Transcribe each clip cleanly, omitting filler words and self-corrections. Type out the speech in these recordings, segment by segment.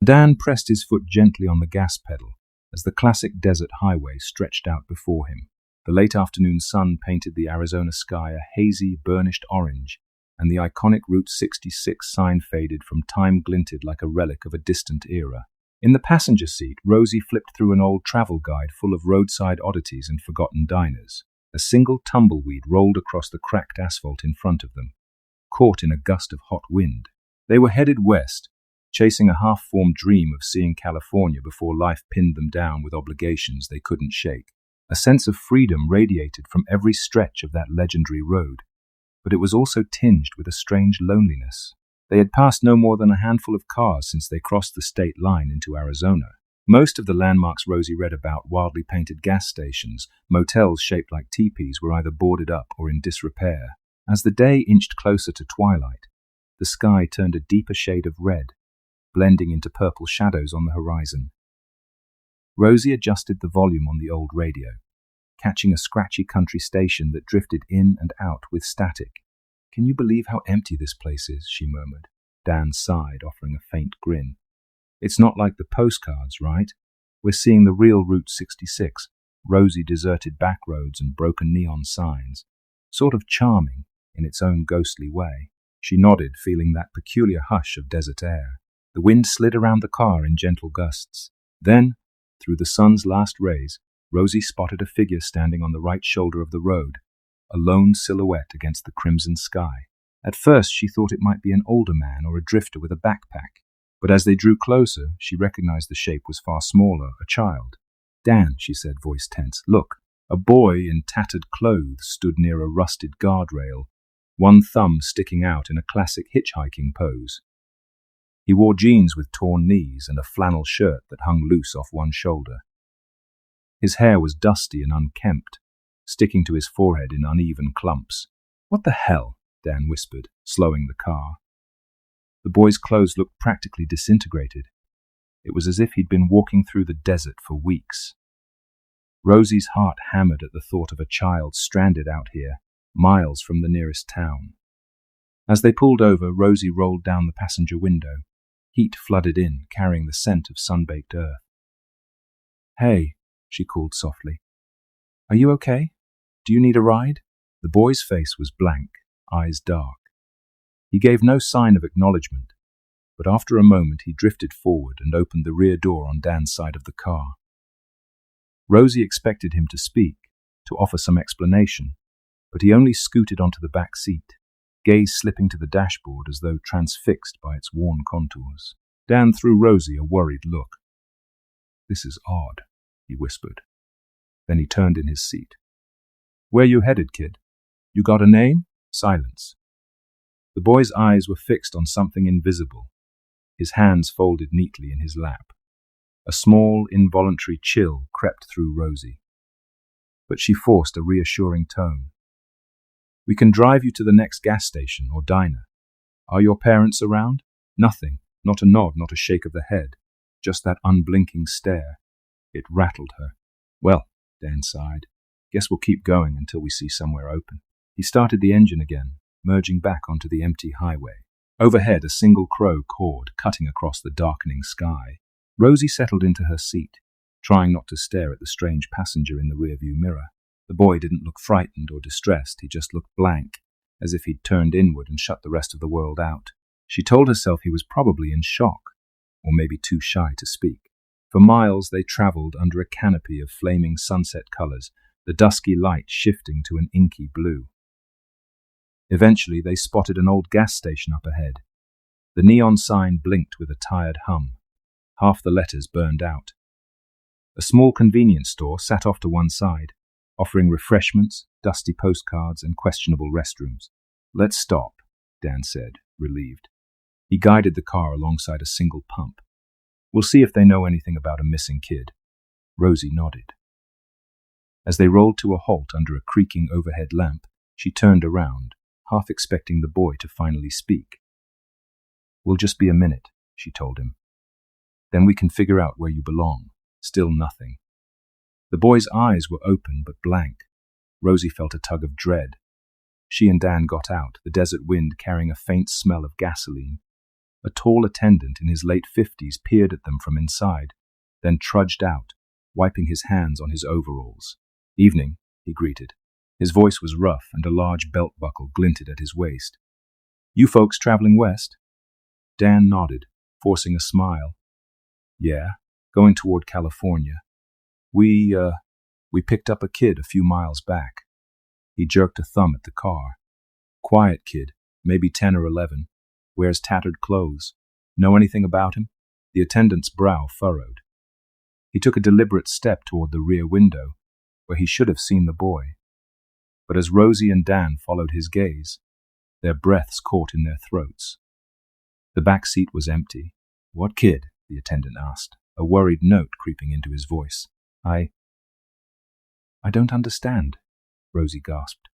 Dan pressed his foot gently on the gas pedal as the classic desert highway stretched out before him. The late afternoon sun painted the Arizona sky a hazy, burnished orange, and the iconic Route 66 sign faded from time glinted like a relic of a distant era. In the passenger seat, Rosie flipped through an old travel guide full of roadside oddities and forgotten diners. A single tumbleweed rolled across the cracked asphalt in front of them, caught in a gust of hot wind. They were headed west, chasing a half-formed dream of seeing California before life pinned them down with obligations they couldn't shake. A sense of freedom radiated from every stretch of that legendary road, but it was also tinged with a strange loneliness. They had passed no more than a handful of cars since they crossed the state line into Arizona. Most of the landmarks Rosie read about, wildly painted gas stations, motels shaped like teepees, were either boarded up or in disrepair. As the day inched closer to twilight, the sky turned a deeper shade of red, blending into purple shadows on the horizon. Rosie adjusted the volume on the old radio, catching a scratchy country station that drifted in and out with static. "Can you believe how empty this place is?" she murmured. Dan sighed, offering a faint grin. "It's not like the postcards, right? We're seeing the real Route 66, rosy deserted back roads and broken neon signs. Sort of charming in its own ghostly way." She nodded, feeling that peculiar hush of desert air. The wind slid around the car in gentle gusts. Then, through the sun's last rays, Rosie spotted a figure standing on the right shoulder of the road, a lone silhouette against the crimson sky. At first she thought it might be an older man or a drifter with a backpack, but as they drew closer, she recognized the shape was far smaller, a child. "Dan," she said, voice tense, "look." A boy in tattered clothes stood near a rusted guardrail, one thumb sticking out in a classic hitchhiking pose. He wore jeans with torn knees and a flannel shirt that hung loose off one shoulder. His hair was dusty and unkempt, sticking to his forehead in uneven clumps. "What the hell?" Dan whispered, slowing the car. The boy's clothes looked practically disintegrated. It was as if he'd been walking through the desert for weeks. Rosie's heart hammered at the thought of a child stranded out here, miles from the nearest town. As they pulled over, Rosie rolled down the passenger window. Heat flooded in, carrying the scent of sun-baked earth. "Hey," she called softly. "Are you okay? Do you need a ride?" The boy's face was blank, eyes dark. He gave no sign of acknowledgement, but after a moment he drifted forward and opened the rear door on Dan's side of the car. Rosie expected him to speak, to offer some explanation, but he only scooted onto the back seat, gaze slipping to the dashboard as though transfixed by its worn contours. Dan threw Rosie a worried look. "This is odd," he whispered. Then he turned in his seat. "Where you headed, kid? You got a name?" Silence. The boy's eyes were fixed on something invisible, his hands folded neatly in his lap. A small, involuntary chill crept through Rosie, but she forced a reassuring tone. "We can drive you to the next gas station or diner. Are your parents around?" Nothing, not a nod, not a shake of the head, just that unblinking stare. It rattled her. "Well," Dan sighed, "guess we'll keep going until we see somewhere open." He started the engine again, merging back onto the empty highway. Overhead, a single crow cawed, cutting across the darkening sky. Rosie settled into her seat, trying not to stare at the strange passenger in the rearview mirror. The boy didn't look frightened or distressed, he just looked blank, as if he'd turned inward and shut the rest of the world out. She told herself he was probably in shock, or maybe too shy to speak. For miles they traveled under a canopy of flaming sunset colors, the dusky light shifting to an inky blue. Eventually they spotted an old gas station up ahead. The neon sign blinked with a tired hum. Half the letters burned out. A small convenience store sat off to one side, offering refreshments, dusty postcards, and questionable restrooms. "Let's stop," Dan said, relieved. He guided the car alongside a single pump. "We'll see if they know anything about a missing kid." Rosie nodded. As they rolled to a halt under a creaking overhead lamp, she turned around, half expecting the boy to finally speak. "We'll just be a minute," she told him. "Then we can figure out where you belong." Still nothing. The boy's eyes were open but blank. Rosie felt a tug of dread. She and Dan got out, the desert wind carrying a faint smell of gasoline. A tall attendant in his late 50s peered at them from inside, then trudged out, wiping his hands on his overalls. "Evening," he greeted. His voice was rough and a large belt buckle glinted at his waist. "You folks traveling west?" Dan nodded, forcing a smile. "Yeah, going toward California. We picked up a kid a few miles back." He jerked a thumb at the car. "Quiet kid, maybe 10 or 11. Wears tattered clothes. Know anything about him?" The attendant's brow furrowed. He took a deliberate step toward the rear window, where he should have seen the boy. But as Rosie and Dan followed his gaze, their breaths caught in their throats. The back seat was empty. "What kid?" the attendant asked, a worried note creeping into his voice. I don't understand," Rosie gasped.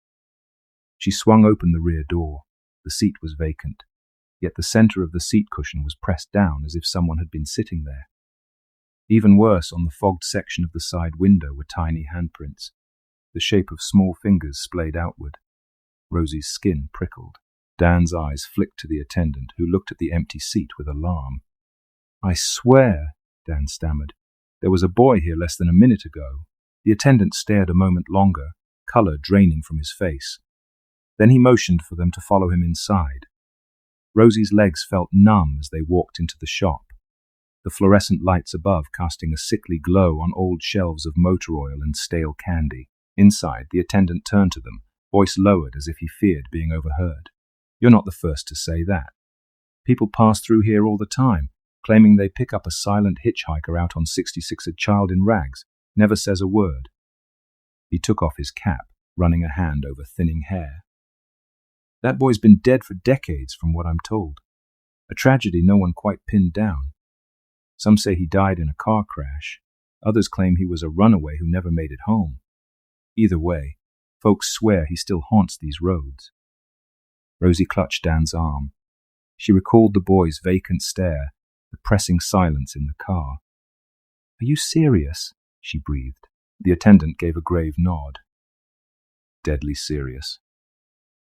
She swung open the rear door. The seat was vacant, yet the center of the seat cushion was pressed down as if someone had been sitting there. Even worse, on the fogged section of the side window were tiny handprints, the shape of small fingers splayed outward. Rosie's skin prickled. Dan's eyes flicked to the attendant, who looked at the empty seat with alarm. "I swear," Dan stammered, "there was a boy here less than a minute ago." The attendant stared a moment longer, color draining from his face. Then he motioned for them to follow him inside. Rosie's legs felt numb as they walked into the shop, the fluorescent lights above casting a sickly glow on old shelves of motor oil and stale candy. Inside, the attendant turned to them, voice lowered as if he feared being overheard. "You're not the first to say that. People pass through here all the time, claiming they pick up a silent hitchhiker out on 66, a child in rags, never says a word." He took off his cap, running a hand over thinning hair. "That boy's been dead for decades, from what I'm told. A tragedy no one quite pinned down. Some say he died in a car crash. Others claim he was a runaway who never made it home. Either way, folks swear he still haunts these roads." Rosie clutched Dan's arm. She recalled the boy's vacant stare, the pressing silence in the car. "Are you serious?" she breathed. The attendant gave a grave nod. "Deadly serious.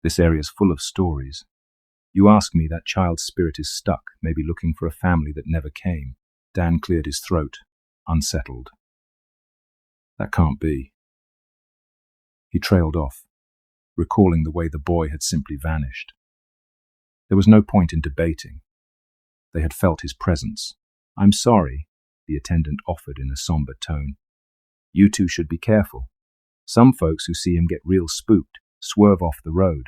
This area's full of stories. You ask me, that child's spirit is stuck, maybe looking for a family that never came." Dan cleared his throat, unsettled. "That can't be." He trailed off, recalling the way the boy had simply vanished. There was no point in debating. They had felt his presence. "I'm sorry," the attendant offered in a somber tone. "You two should be careful. Some folks who see him get real spooked, swerve off the road.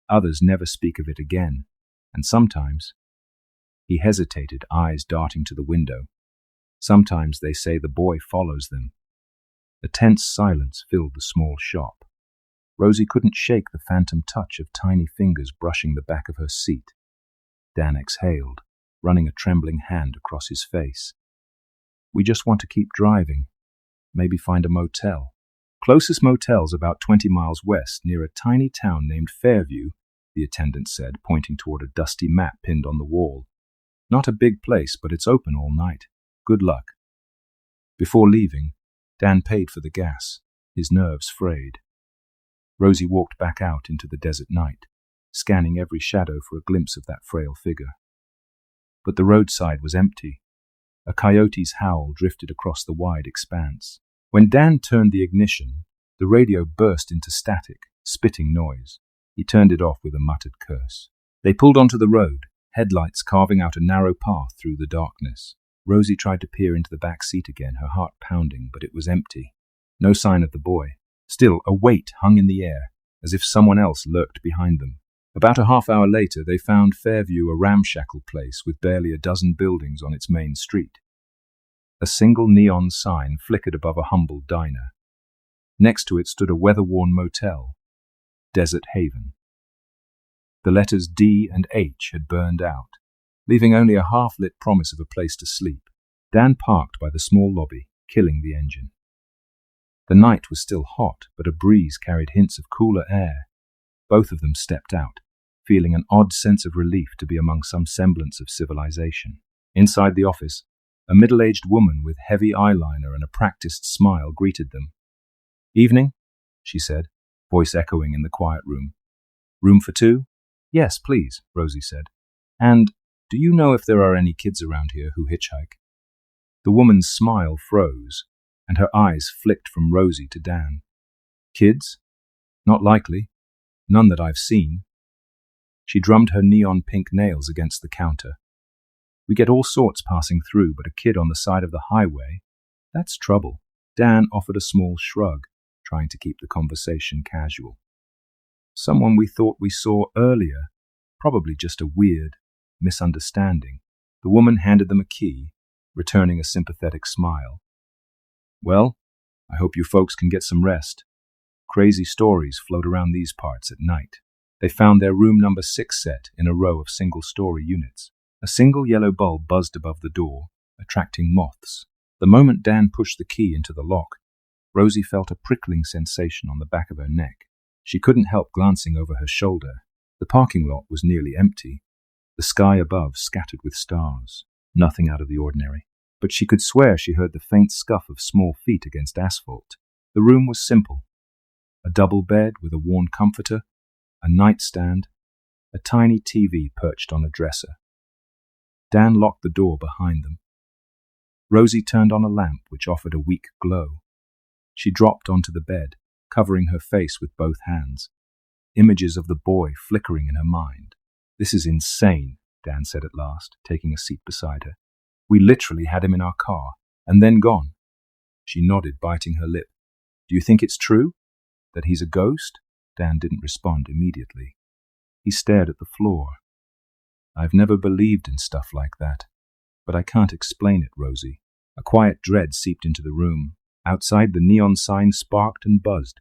Others never speak of it again. And sometimes—" He hesitated, eyes darting to the window. "Sometimes they say the boy follows them." A tense silence filled the small shop. Rosie couldn't shake the phantom touch of tiny fingers brushing the back of her seat. Dan exhaled, running a trembling hand across his face. "We just want to keep driving. Maybe find a motel." "Closest motel's about 20 miles west, near a tiny town named Fairview," the attendant said, pointing toward a dusty map pinned on the wall. "Not a big place, but it's open all night. Good luck." Before leaving, Dan paid for the gas, his nerves frayed. Rosie walked back out into the desert night, scanning every shadow for a glimpse of that frail figure. But the roadside was empty. A coyote's howl drifted across the wide expanse. When Dan turned the ignition, the radio burst into static, spitting noise. He turned it off with a muttered curse. They pulled onto the road, headlights carving out a narrow path through the darkness. Rosie tried to peer into the back seat again, her heart pounding, but it was empty. No sign of the boy. Still, a weight hung in the air, as if someone else lurked behind them. About a half-hour later, they found Fairview a ramshackle place with barely a dozen buildings on its main street. A single neon sign flickered above a humble diner. Next to it stood a weather-worn motel, Desert Haven. The letters D and H had burned out, leaving only a half-lit promise of a place to sleep. Dan parked by the small lobby, killing the engine. The night was still hot, but a breeze carried hints of cooler air. Both of them stepped out, feeling an odd sense of relief to be among some semblance of civilization. Inside the office, a middle-aged woman with heavy eyeliner and a practiced smile greeted them. "Evening," she said, voice echoing in the quiet room. "Room for two?" "Yes, please," Rosie said. "And Do you know if there are any kids around here who hitchhike? The woman's smile froze, and her eyes flicked from Rosie to Dan. Kids? Not likely. None that I've seen. She drummed her neon pink nails against the counter. We get all sorts passing through, but a kid on the side of the highway? That's trouble. Dan offered a small shrug, trying to keep the conversation casual. Someone we thought we saw earlier, probably just a weird misunderstanding. The woman handed them a key, returning a sympathetic smile. Well, I hope you folks can get some rest. Crazy stories float around these parts at night. They found their room number 6 set in a row of single-story units. A single yellow bulb buzzed above the door, attracting moths. The moment Dan pushed the key into the lock, Rosie felt a prickling sensation on the back of her neck. She couldn't help glancing over her shoulder. The parking lot was nearly empty, the sky above scattered with stars. Nothing out of the ordinary. But she could swear she heard the faint scuff of small feet against asphalt. The room was simple. A double bed with a worn comforter, a nightstand, a tiny TV perched on a dresser. Dan locked the door behind them. Rosie turned on a lamp which offered a weak glow. She dropped onto the bed, covering her face with both hands. Images of the boy flickering in her mind. This is insane, Dan said at last, taking a seat beside her. We literally had him in our car, and then gone. She nodded, biting her lip. Do you think it's true? That he's a ghost? Dan didn't respond immediately. He stared at the floor. I've never believed in stuff like that, but I can't explain it, Rosie. A quiet dread seeped into the room. Outside, the neon sign sparked and buzzed,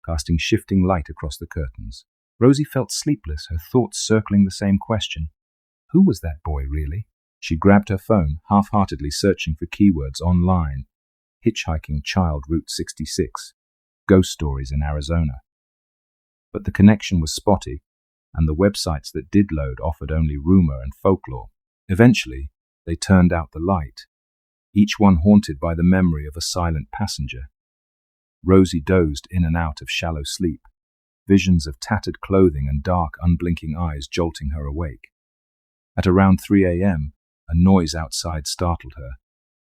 casting shifting light across the curtains. Rosie felt sleepless, her thoughts circling the same question. Who was that boy, really? She grabbed her phone, half-heartedly searching for keywords online. Hitchhiking child Route 66. Ghost stories in Arizona. But the connection was spotty, and the websites that did load offered only rumor and folklore. Eventually, they turned out the light, each one haunted by the memory of a silent passenger. Rosie dozed in and out of shallow sleep, visions of tattered clothing and dark, unblinking eyes jolting her awake. At around 3 a.m., a noise outside startled her,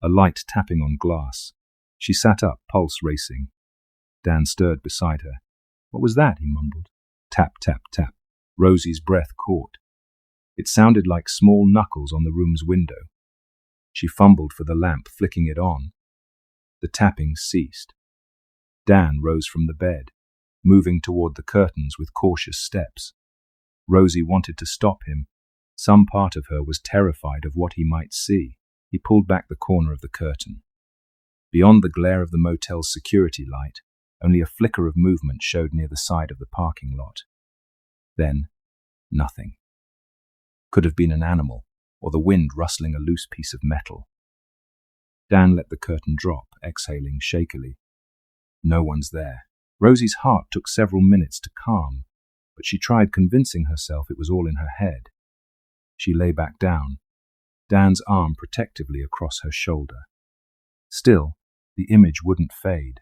a light tapping on glass. She sat up, pulse racing. Dan stirred beside her. What was that? He mumbled. Tap, tap, tap. Rosie's breath caught. It sounded like small knuckles on the room's window. She fumbled for the lamp, flicking it on. The tapping ceased. Dan rose from the bed, moving toward the curtains with cautious steps. Rosie wanted to stop him. Some part of her was terrified of what he might see. He pulled back the corner of the curtain. Beyond the glare of the motel's security light, only a flicker of movement showed near the side of the parking lot. Then, nothing. Could have been an animal, or the wind rustling a loose piece of metal. Dan let the curtain drop, exhaling shakily. No one's there. Rosie's heart took several minutes to calm, but she tried convincing herself it was all in her head. She lay back down, Dan's arm protectively across her shoulder. Still, the image wouldn't fade.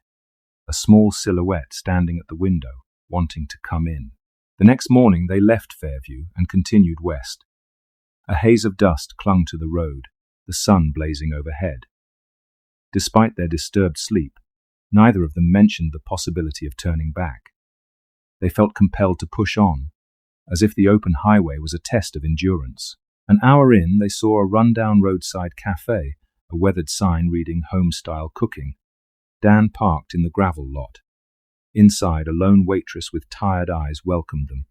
A small silhouette standing at the window, wanting to come in. The next morning they left Fairview and continued west. A haze of dust clung to the road, the sun blazing overhead. Despite their disturbed sleep, neither of them mentioned the possibility of turning back. They felt compelled to push on, as if the open highway was a test of endurance. An hour in, they saw a rundown roadside cafe, a weathered sign reading home-style cooking. Dan parked in the gravel lot. Inside, a lone waitress with tired eyes welcomed them.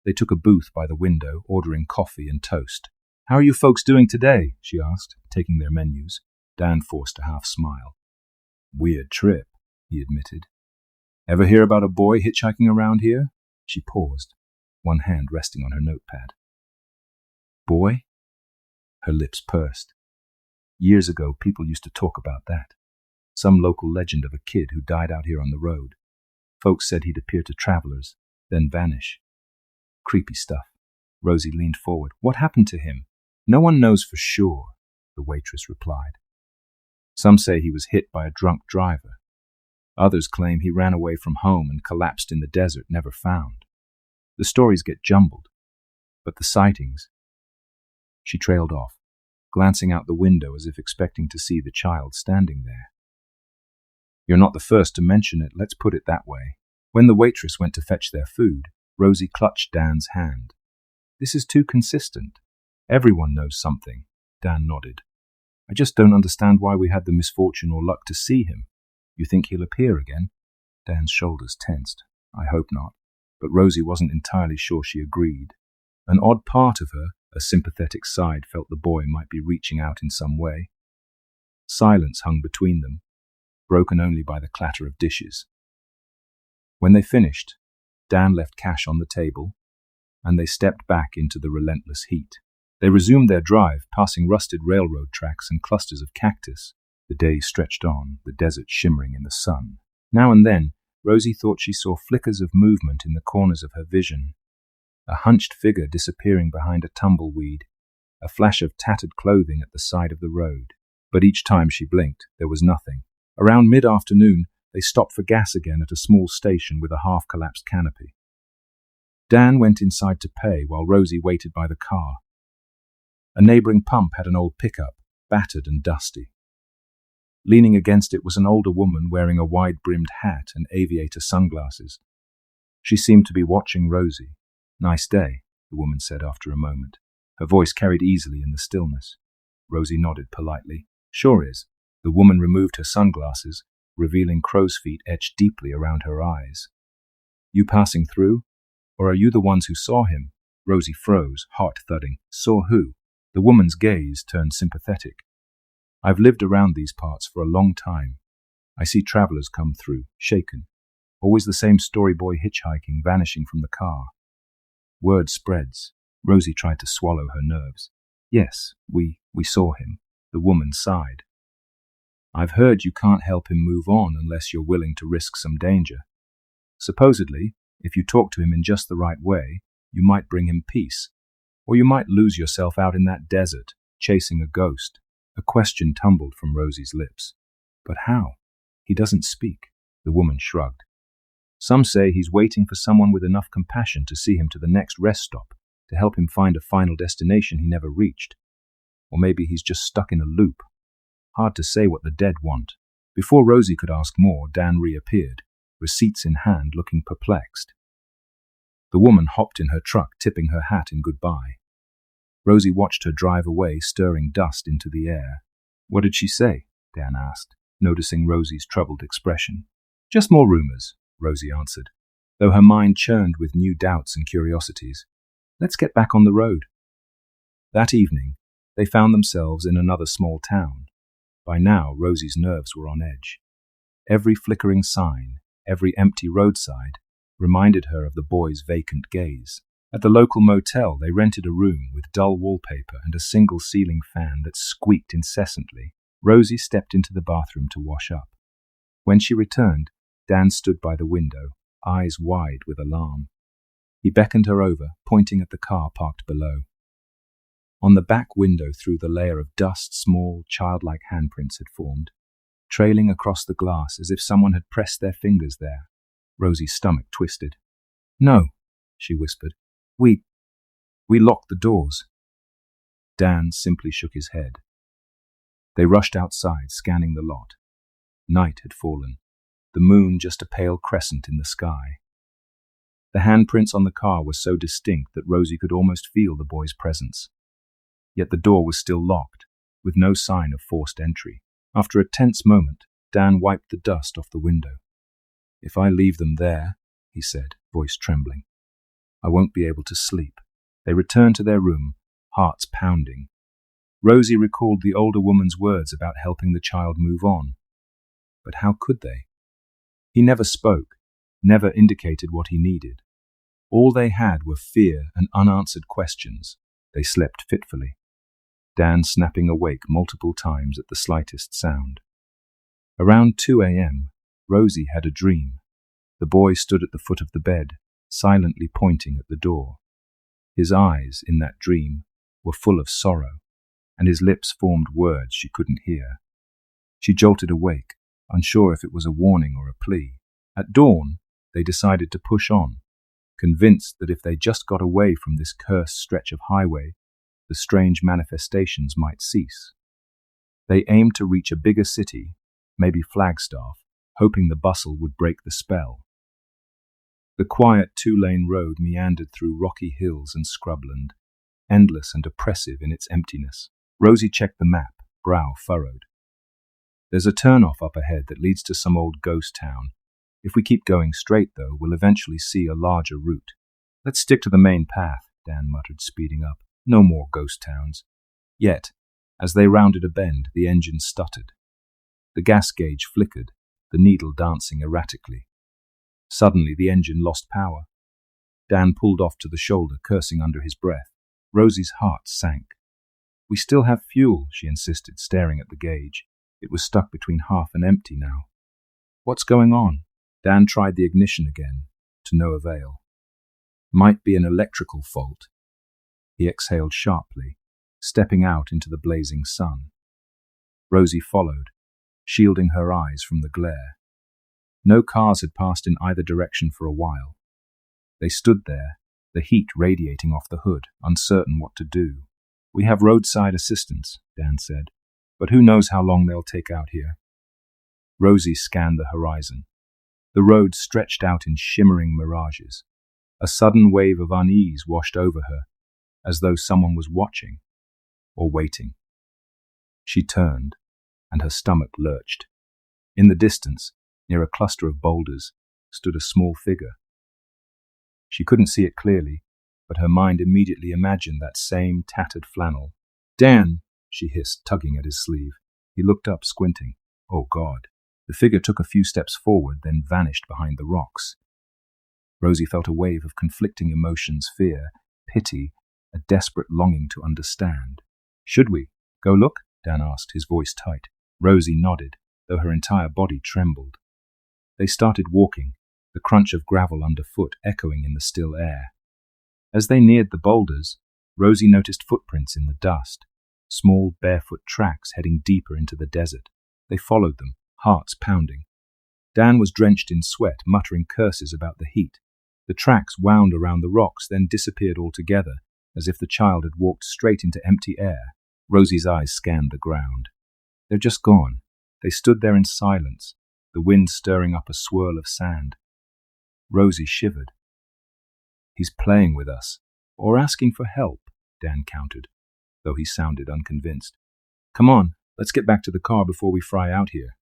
They took a booth by the window, ordering coffee and toast. "How are you folks doing today?" she asked, taking their menus. Dan forced a half-smile. "Weird trip," he admitted. "Ever hear about a boy hitchhiking around here?" She paused, one hand resting on her notepad. "Boy?" Her lips pursed. Years ago, people used to talk about that. Some local legend of a kid who died out here on the road. Folks said he'd appear to travelers, then vanish. Creepy stuff. Rosie leaned forward. "What happened to him?" "No one knows for sure," the waitress replied. "Some say he was hit by a drunk driver. Others claim he ran away from home and collapsed in the desert, never found. The stories get jumbled, but the sightings, She trailed off, glancing out the window as if expecting to see the child standing there. "You're not the first to mention it, let's put it that way." When the waitress went to fetch their food, Rosie clutched Dan's hand. "This is too consistent. Everyone knows something." Dan nodded. "I just don't understand why we had the misfortune or luck to see him. You think he'll appear again?" Dan's shoulders tensed. "I hope not." But Rosie wasn't entirely sure she agreed. An odd part of her, a sympathetic side, felt the boy might be reaching out in some way. Silence hung between them, broken only by the clatter of dishes. When they finished, Dan left cash on the table, and they stepped back into the relentless heat. They resumed their drive, passing rusted railroad tracks and clusters of cactus. The day stretched on, the desert shimmering in the sun. Now and then, Rosie thought she saw flickers of movement in the corners of her vision. A hunched figure disappearing behind a tumbleweed, a flash of tattered clothing at the side of the road. But each time she blinked, there was nothing. Around mid-afternoon, they stopped for gas again at a small station with a half-collapsed canopy. Dan went inside to pay while Rosie waited by the car. A neighboring pump had an old pickup, battered and dusty. Leaning against it was an older woman wearing a wide-brimmed hat and aviator sunglasses. She seemed to be watching Rosie. "Nice day," the woman said after a moment. Her voice carried easily in the stillness. Rosie nodded politely. "Sure is." The woman removed her sunglasses, revealing crow's feet etched deeply around her eyes. "You passing through? Or are you the ones who saw him?" Rosie froze, heart thudding. "Saw who?" The woman's gaze turned sympathetic. "I've lived around these parts for a long time. I see travelers come through, shaken. Always the same story boy hitchhiking, vanishing from the car." Word spreads. Rosie tried to swallow her nerves. "Yes, we saw him." The woman sighed. "I've heard you can't help him move on unless you're willing to risk some danger. Supposedly, if you talk to him in just the right way, you might bring him peace. Or you might lose yourself out in that desert, chasing a ghost." A question tumbled from Rosie's lips. "But how? He doesn't speak." The woman shrugged. "Some say he's waiting for someone with enough compassion to see him to the next rest stop, to help him find a final destination he never reached. Or maybe he's just stuck in a loop. Hard to say what the dead want." Before Rosie could ask more, Dan reappeared, receipts in hand, looking perplexed. The woman hopped in her truck, tipping her hat in goodbye. Rosie watched her drive away, stirring dust into the air. "What did she say?" Dan asked, noticing Rosie's troubled expression. "Just more rumors," Rosie answered, though her mind churned with new doubts and curiosities. "Let's get back on the road." That evening, they found themselves in another small town. By now, Rosie's nerves were on edge. Every flickering sign, every empty roadside, reminded her of the boy's vacant gaze. At the local motel, they rented a room with dull wallpaper and a single ceiling fan that squeaked incessantly. Rosie stepped into the bathroom to wash up. When she returned, Dan stood by the window, eyes wide with alarm. He beckoned her over, pointing at the car parked below. On the back window, through the layer of dust, small, childlike handprints had formed, trailing across the glass as if someone had pressed their fingers there. Rosie's stomach twisted. "No," she whispered. We locked the doors." Dan simply shook his head. They rushed outside, scanning the lot. Night had fallen, the moon just a pale crescent in the sky. The handprints on the car were so distinct that Rosie could almost feel the boy's presence. Yet the door was still locked, with no sign of forced entry. After a tense moment, Dan wiped the dust off the window. "If I leave them there," he said, voice trembling, "I won't be able to sleep." They returned to their room, hearts pounding. Rosie recalled the older woman's words about helping the child move on. But how could they? He never spoke, never indicated what he needed. All they had were fear and unanswered questions. They slept fitfully, Dan snapping awake multiple times at the slightest sound. Around 2 a.m., Rosie had a dream. The boy stood at the foot of the bed, silently pointing at the door. His eyes, in that dream, were full of sorrow, and his lips formed words she couldn't hear. She jolted awake, unsure if it was a warning or a plea. At dawn, they decided to push on, convinced that if they just got away from this cursed stretch of highway, the strange manifestations might cease. They aimed to reach a bigger city, maybe Flagstaff, hoping the bustle would break the spell. The quiet two-lane road meandered through rocky hills and scrubland, endless and oppressive in its emptiness. Rosie checked the map, brow furrowed. There's a turn-off up ahead that leads to some old ghost town. If we keep going straight, though, we'll eventually see a larger route. Let's stick to the main path, Dan muttered, speeding up. No more ghost towns. Yet, as they rounded a bend, the engine stuttered. The gas gauge flickered, the needle dancing erratically. Suddenly, the engine lost power. Dan pulled off to the shoulder, cursing under his breath. Rosie's heart sank. We still have fuel, she insisted, staring at the gauge. It was stuck between half and empty now. What's going on? Dan tried the ignition again, to no avail. Might be an electrical fault. He exhaled sharply, stepping out into the blazing sun. Rosie followed, shielding her eyes from the glare. No cars had passed in either direction for a while. They stood there, the heat radiating off the hood, uncertain what to do. We have roadside assistance, Dan said, but who knows how long they'll take out here. Rosie scanned the horizon. The road stretched out in shimmering mirages. A sudden wave of unease washed over her, as though someone was watching, or waiting. She turned, and her stomach lurched. In the distance, near a cluster of boulders, stood a small figure. She couldn't see it clearly, but her mind immediately imagined that same tattered flannel. Dan, she hissed, tugging at his sleeve. He looked up, squinting. Oh, God. The figure took a few steps forward, then vanished behind the rocks. Rosie felt a wave of conflicting emotions, fear, pity, a desperate longing to understand. Should we go look? Dan asked, his voice tight. Rosie nodded, though her entire body trembled. They started walking, the crunch of gravel underfoot echoing in the still air. As they neared the boulders, Rosie noticed footprints in the dust, small barefoot tracks heading deeper into the desert. They followed them, hearts pounding. Dan was drenched in sweat, muttering curses about the heat. The tracks wound around the rocks, then disappeared altogether, as if the child had walked straight into empty air. Rosie's eyes scanned the ground. They're just gone. They stood there in silence, the wind stirring up a swirl of sand. Rosie shivered. He's playing with us, or asking for help, Dan countered, though he sounded unconvinced. Come on, let's get back to the car before we fry out here.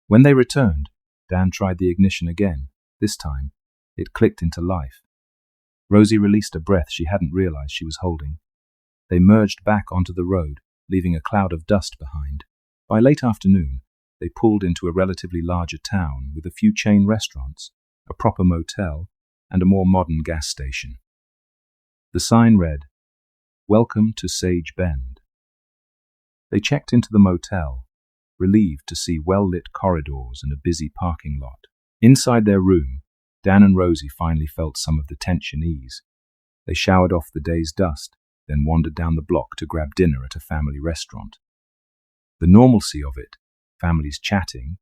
When they returned, Dan tried the ignition again. This time, it clicked into life. Rosie released a breath she hadn't realized she was holding. They merged back onto the road, leaving a cloud of dust behind. By late afternoon, they pulled into a relatively larger town with a few chain restaurants, a proper motel, and a more modern gas station. The sign read, "Welcome to Sage Bend." They checked into the motel, relieved to see well-lit corridors and a busy parking lot. Inside their room, Dan and Rosie finally felt some of the tension ease. They showered off the day's dust, then wandered down the block to grab dinner at a family restaurant. The normalcy of it, families chatting,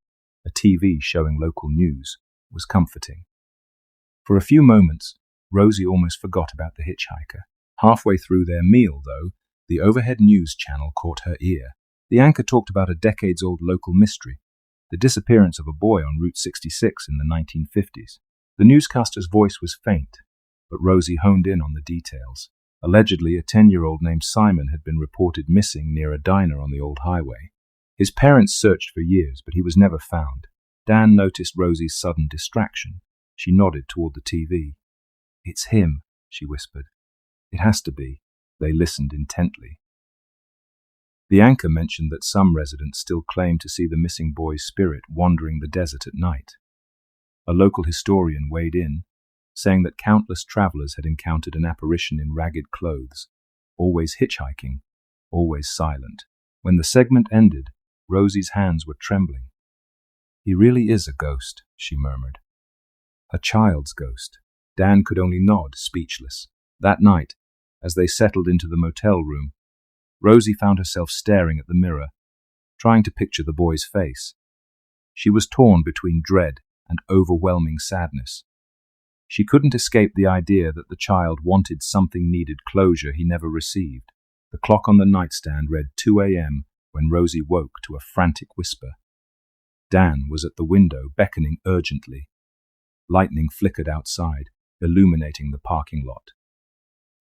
a TV showing local news, was comforting. For a few moments, Rosie almost forgot about the hitchhiker. Halfway through their meal, though, the overhead news channel caught her ear. The anchor talked about a decades-old local mystery, the disappearance of a boy on Route 66 in the 1950s. The newscaster's voice was faint, but Rosie honed in on the details. Allegedly, a 10-year-old named Simon had been reported missing near a diner on the old highway. His parents searched for years, but he was never found. Dan noticed Rosie's sudden distraction. She nodded toward the TV. "It's him," she whispered. "It has to be." They listened intently. The anchor mentioned that some residents still claim to see the missing boy's spirit wandering the desert at night. A local historian weighed in, saying that countless travelers had encountered an apparition in ragged clothes, always hitchhiking, always silent. When the segment ended, Rosie's hands were trembling. "He really is a ghost," she murmured. "A child's ghost." Dan could only nod, speechless. That night, as they settled into the motel room, Rosie found herself staring at the mirror, trying to picture the boy's face. She was torn between dread and overwhelming sadness. She couldn't escape the idea that the child wanted something needed closure he never received. The clock on the nightstand read 2 a.m. when Rosie woke to a frantic whisper. Dan was at the window, beckoning urgently. Lightning flickered outside, illuminating the parking lot.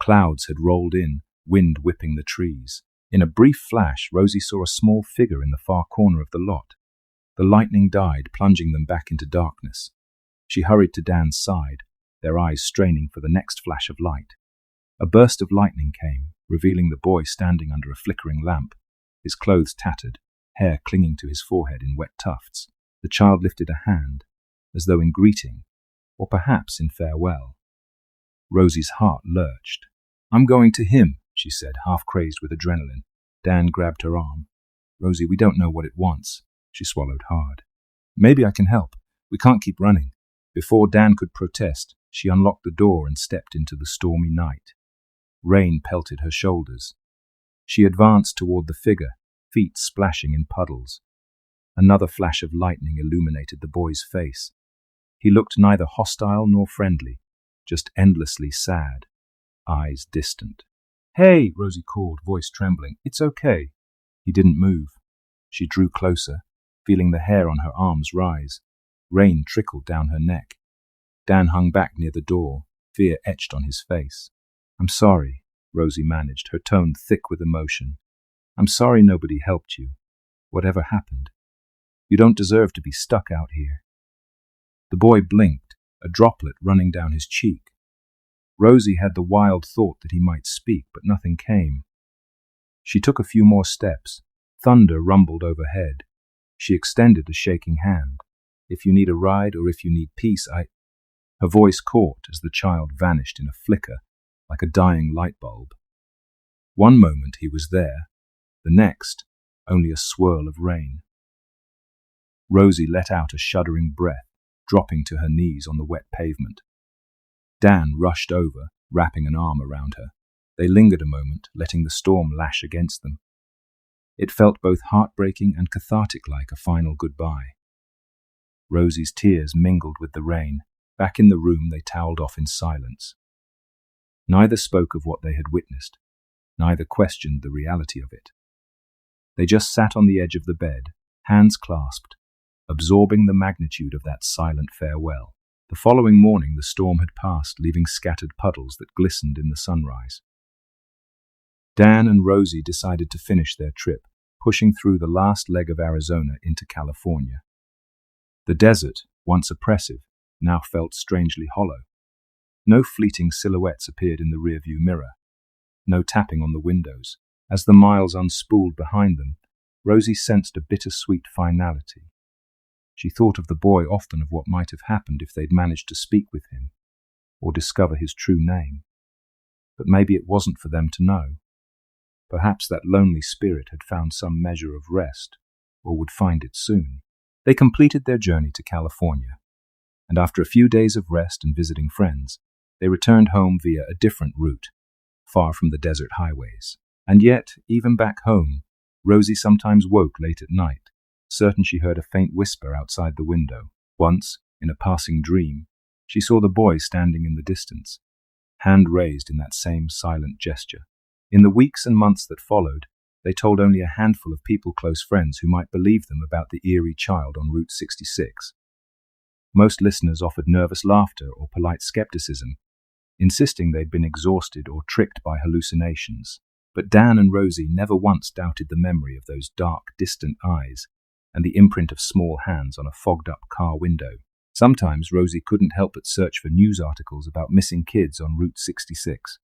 Clouds had rolled in, wind whipping the trees. In a brief flash, Rosie saw a small figure in the far corner of the lot. The lightning died, plunging them back into darkness. She hurried to Dan's side, their eyes straining for the next flash of light. A burst of lightning came, revealing the boy standing under a flickering lamp, his clothes tattered, hair clinging to his forehead in wet tufts. The child lifted a hand, as though in greeting, or perhaps in farewell. Rosie's heart lurched. "I'm going to him," she said, half crazed with adrenaline. Dan grabbed her arm. "Rosie, we don't know what it wants." She swallowed hard. "Maybe I can help. We can't keep running." Before Dan could protest, she unlocked the door and stepped into the stormy night. Rain pelted her shoulders. She advanced toward the figure, feet splashing in puddles. Another flash of lightning illuminated the boy's face. He looked neither hostile nor friendly, just endlessly sad, eyes distant. "Hey," Rosie called, voice trembling. "It's okay." He didn't move. She drew closer, feeling the hair on her arms rise. Rain trickled down her neck. Dan hung back near the door, fear etched on his face. "I'm sorry," Rosie managed, her tone thick with emotion. "I'm sorry nobody helped you. Whatever happened. You don't deserve to be stuck out here." The boy blinked, a droplet running down his cheek. Rosie had the wild thought that he might speak, but nothing came. She took a few more steps. Thunder rumbled overhead. She extended a shaking hand. "If you need a ride or if you need peace, Her voice caught as the child vanished in a flicker, like a dying light bulb. One moment he was there, the next, only a swirl of rain. Rosie let out a shuddering breath, dropping to her knees on the wet pavement. Dan rushed over, wrapping an arm around her. They lingered a moment, letting the storm lash against them. It felt both heartbreaking and cathartic, like a final goodbye. Rosie's tears mingled with the rain. Back in the room, they toweled off in silence. Neither spoke of what they had witnessed. Neither questioned the reality of it. They just sat on the edge of the bed, hands clasped, absorbing the magnitude of that silent farewell. The following morning, the storm had passed, leaving scattered puddles that glistened in the sunrise. Dan and Rosie decided to finish their trip, pushing through the last leg of Arizona into California. The desert, once oppressive, now felt strangely hollow. No fleeting silhouettes appeared in the rearview mirror. No tapping on the windows. As the miles unspooled behind them, Rosie sensed a bittersweet finality. She thought of the boy often, of what might have happened if they'd managed to speak with him, or discover his true name. But maybe it wasn't for them to know. Perhaps that lonely spirit had found some measure of rest, or would find it soon. They completed their journey to California, and after a few days of rest and visiting friends, they returned home via a different route, far from the desert highways. And yet, even back home, Rosie sometimes woke late at night, certain she heard a faint whisper outside the window. Once, in a passing dream, she saw the boy standing in the distance, hand raised in that same silent gesture. In the weeks and months that followed, they told only a handful of people, close friends, who might believe them about the eerie child on Route 66. Most listeners offered nervous laughter or polite skepticism, insisting they'd been exhausted or tricked by hallucinations. But Dan and Rosie never once doubted the memory of those dark, distant eyes and the imprint of small hands on a fogged-up car window. Sometimes Rosie couldn't help but search for news articles about missing kids on Route 66.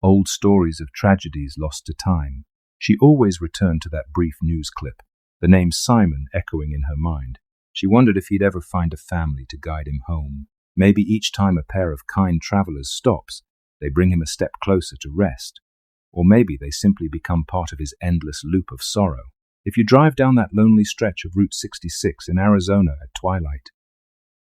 Old stories of tragedies lost to time. She always returned to that brief news clip, the name Simon echoing in her mind. She wondered if he'd ever find a family to guide him home. Maybe each time a pair of kind travelers stops, they bring him a step closer to rest. Or maybe they simply become part of his endless loop of sorrow. If you drive down that lonely stretch of Route 66 in Arizona at twilight,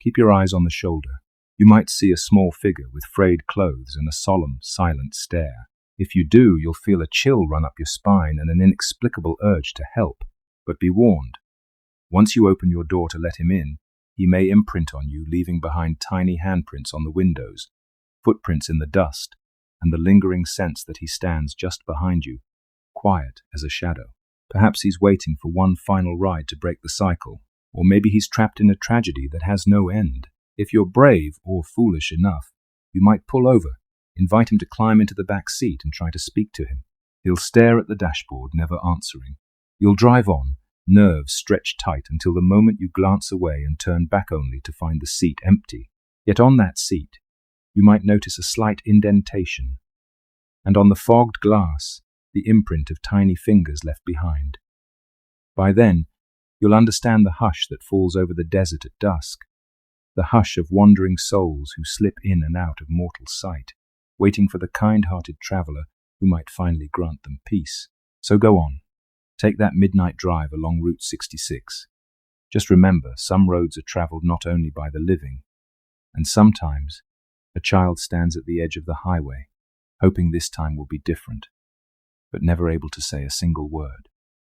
keep your eyes on the shoulder. You might see a small figure with frayed clothes and a solemn, silent stare. If you do, you'll feel a chill run up your spine and an inexplicable urge to help. But be warned. Once you open your door to let him in, he may imprint on you, leaving behind tiny handprints on the windows, footprints in the dust, and the lingering sense that he stands just behind you, quiet as a shadow. Perhaps he's waiting for one final ride to break the cycle, or maybe he's trapped in a tragedy that has no end. If you're brave or foolish enough, you might pull over, invite him to climb into the back seat and try to speak to him. He'll stare at the dashboard, never answering. You'll drive on, nerves stretched tight until the moment you glance away and turn back only to find the seat empty. Yet on that seat, you might notice a slight indentation, and on the fogged glass, the imprint of tiny fingers left behind. By then, you'll understand the hush that falls over the desert at dusk, the hush of wandering souls who slip in and out of mortal sight, waiting for the kind-hearted traveler who might finally grant them peace. So go on. Take that midnight drive along Route 66. Just remember, some roads are traveled not only by the living, and sometimes a child stands at the edge of the highway, hoping this time will be different, but never able to say a single word.